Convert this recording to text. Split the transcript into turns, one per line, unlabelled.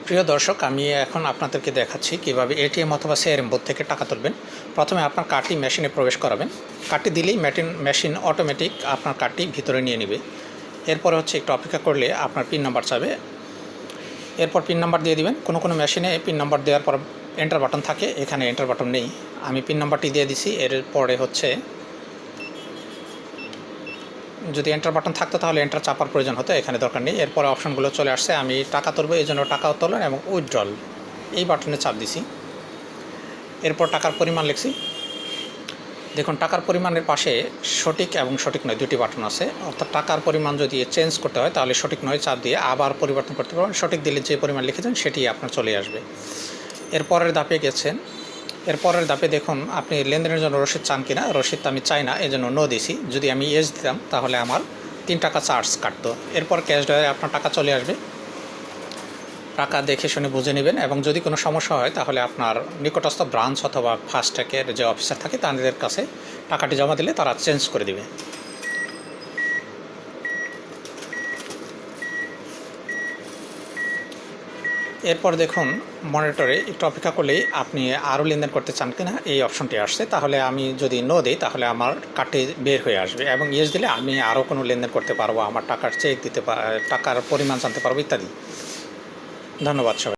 প্রিয় দর্শক, আমি এখন আপনাদেরকে দেখাচ্ছি কিভাবে এটিএম অথবা সিআরএম বোর্ড থেকে টাকা তুলবেন। প্রথমে আপনার কার্ডটি মেশিনে প্রবেশ করাবেন। কার্ডটি দিলেই মেশিন অটোমেটিক আপনার কার্ডটি ভিতরে নিয়ে নেবে। এরপরে একটু অপেক্ষা করলে আপনার পিন নাম্বার চাবে। এরপর পিন নাম্বার দিয়ে দিবেন। কোনো মেশিনে পিন নাম্বার দেওয়ার পর এন্টার বাটন থাকে, এখানে এন্টার বাটন নেই। আমি পিন নাম্বারটি দিয়ে দিছি। এরপরে যদি এন্টার বাটন থাকতো তাহলে এন্টার চাপার প্রয়োজন হতো, এখানে দরকার নেই। এরপরে অপশনগুলো চলে আসছে। আমি টাকা তুলবো, এই জন্য টাকা উত্তোলন এবং উইথড্রল এই বাটনে চাপ দিছি। এরপর টাকার পরিমাণ লিখছি। দেখুন, টাকার পরিমাণের পাশে সঠিক এবং সঠিক নয় দুটি বাটন আছে। অর্থাৎ টাকার পরিমাণ যদি চেঞ্জ করতে হয় তাহলে সঠিক নয় চাপ দিয়ে আবার পরিবর্তন করতে পারবেন। সঠিক দিলে যে পরিমাণ লিখেছেন সেটি আপনার চলে আসবে। এরপরের ধাপে গেছেন। এরপরের ধাপে দেখুন আপনি লেনদেনের জন্য রসিদ চান কিনা। রসিদ আমি চাই না, এই জন্য নো দিছি। যদি আমি ইয়েস দিতাম তাহলে আমার 3 টাকা চার্জ কাটতো। এরপর ক্যাশ ড্রয়ে আপনার টাকা চলে আসবে। টাকা দেখে শুনে বুঝে নেবেন এবং যদি কোনো সমস্যা হয় তাহলে আপনার নিকটস্থ ব্রাঞ্চ অথবা ফাস্ট্যাগের যে অফিসার থাকে তাদের কাছে টাকাটি জমা দিলে তারা চেঞ্জ করে দেবে। এরপর দেখুন মনিটরে একটু অপেক্ষা করলেই আপনি আরও লেনদেন করতে চান কিনা এই অপশনটি আসছে। তাহলে আমি যদি নো দিই তাহলে আমার কার্ডটি বের হয়ে আসবে এবং ইয়েস দিলে আমি আরও কোনো লেনদেন করতে পারবো, আমার টাকার চেক দিতে টাকার পরিমাণ জানতে পারবো ইত্যাদি। ধন্যবাদ সবাই।